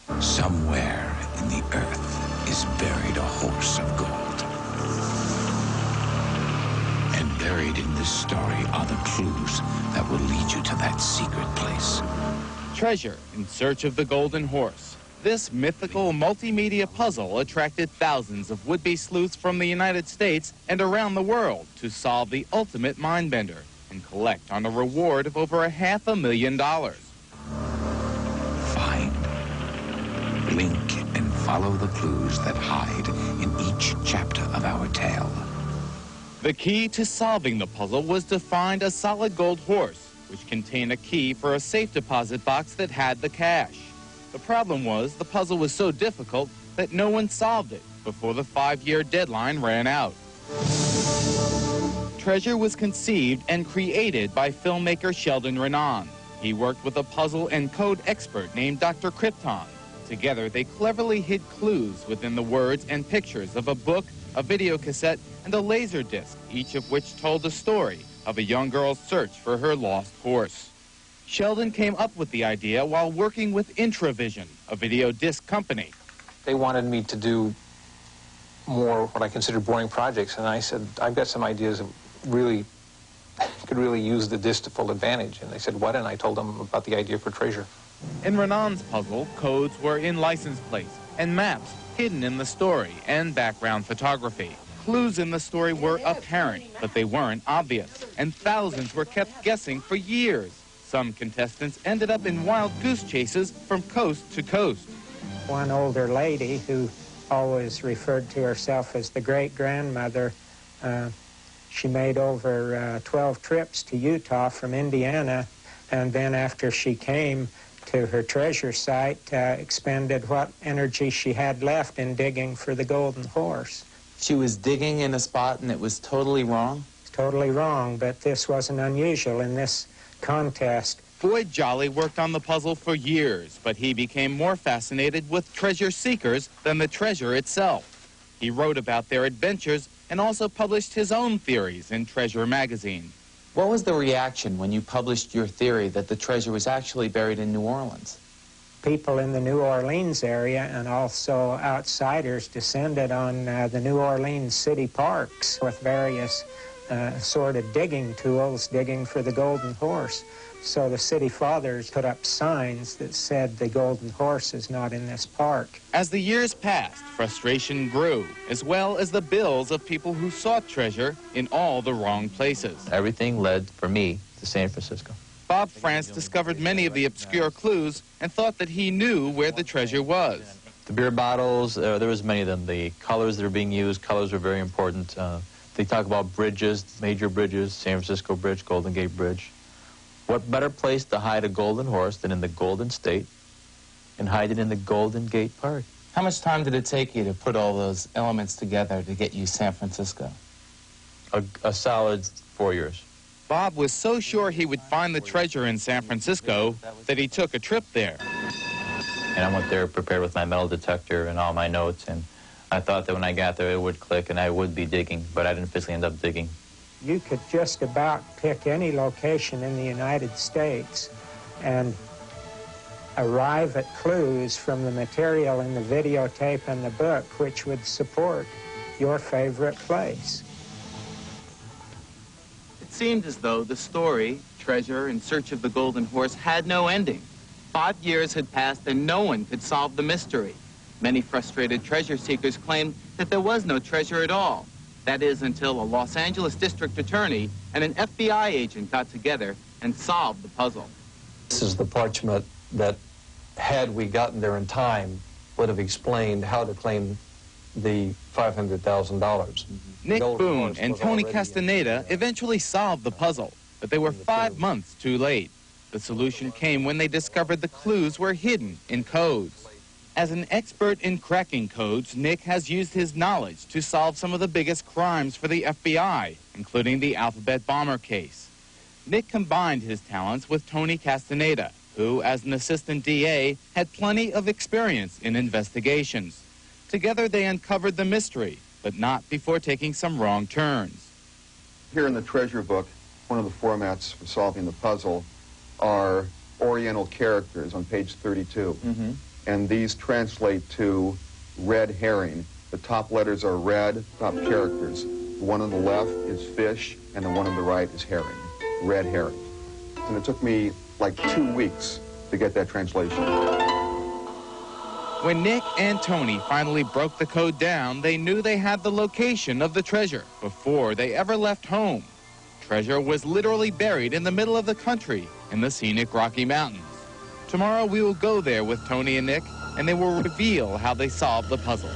Somewhere in the earth is buried a horse of gold. And buried in this story are the clues that will lead you to that secret place. Treasure in Search of the Golden Horse. This mythical multimedia puzzle attracted thousands of would-be sleuths from the United States and around the world to solve the ultimate mind-bender and collect on a reward of over $500,000. Find, link, and follow the clues that hide in each chapter of our tale. The key to solving the puzzle was to find a solid gold horse, which contained a key for a safe deposit box that had the cash. The problem was the puzzle was so difficult that no one solved it before the 5-year deadline ran out. Treasure was conceived and created by filmmaker Sheldon Renan. He worked with a puzzle and code expert named Dr. Krypton. Together, they cleverly hid clues within the words and pictures of a book, a video cassette, and a laser disc, each of which told the story of a young girl's search for her lost horse. Sheldon came up with the idea while working with Intravision, a video disc company. They wanted me to do more what I considered boring projects, and I said, I've got some ideas that could really use the disc to full advantage. And they said, what? And I told them about the idea for Treasure. In Renan's puzzle, codes were in license plates and maps hidden in the story and background photography. Clues in the story were apparent, but they weren't obvious, and thousands were kept guessing for years. Some contestants ended up in wild goose chases from coast to coast. One older lady who always referred to herself as the great-grandmother, she made over 12 trips to Utah from Indiana, and then after she came to her treasure site, expended what energy she had left in digging for the golden horse. She was digging in a spot and it was totally wrong? Totally wrong, but this wasn't unusual in this contest. Boyd Jolly worked on the puzzle for years, but he became more fascinated with treasure seekers than the treasure itself. He wrote about their adventures and also published his own theories in Treasure magazine. What was the reaction when you published your theory that the treasure was actually buried in New Orleans? People in the New Orleans area and also outsiders descended on the New Orleans city parks with various sort of digging tools, digging for the golden horse. So the city fathers put up signs that said the golden horse is not in this park. As the years passed, frustration grew, as well as the bills of people who sought treasure in all the wrong places. Everything led, for me, to San Francisco. Bob France discovered many of the obscure clues and thought that he knew where the treasure was. The beer bottles, there was many of them. The colors that are being used, colors are very important. They talk about bridges, major bridges, San Francisco Bridge, Golden Gate Bridge. What better place to hide a golden horse than in the Golden State and hide it in the Golden Gate Park? How much time did it take you to put all those elements together to get you San Francisco? A solid 4 years. Bob was so sure he would find the treasure in San Francisco that he took a trip there. And I went there prepared with my metal detector and all my notes, and I thought that when I got there it would click and I would be digging, but I didn't physically end up digging. You could just about pick any location in the United States and arrive at clues from the material in the videotape and the book which would support your favorite place. It seemed as though the story, Treasure in Search of the Golden Horse, had no ending. 5 years had passed and no one could solve the mystery. Many frustrated treasure seekers claimed that there was no treasure at all. That is, until a Los Angeles district attorney and an FBI agent got together and solved the puzzle. This is the parchment that, had we gotten there in time, would have explained how to claim the $500,000. Nick Boone and Tony Castaneda eventually solved the puzzle, but they were 5 months too late. The solution came when they discovered the clues were hidden in codes. As an expert in cracking codes, Nick has used his knowledge to solve some of the biggest crimes for the FBI, including the Alphabet Bomber case. Nick combined his talents with Tony Castaneda, who, as an assistant DA, had plenty of experience in investigations. Together, they uncovered the mystery, but not before taking some wrong turns. Here in the treasure book, one of the formats for solving the puzzle are Oriental characters on page 32. and these translate to red herring. The top letters are red, top characters. The one on the left is fish, and the one on the right is herring, red herring. And it took me like 2 weeks to get that translation. When Nick and Tony finally broke the code down, they knew they had the location of the treasure before they ever left home. Treasure was literally buried in the middle of the country in the scenic Rocky Mountains. Tomorrow we will go there with Tony and Nick, and they will reveal how they solved the puzzle.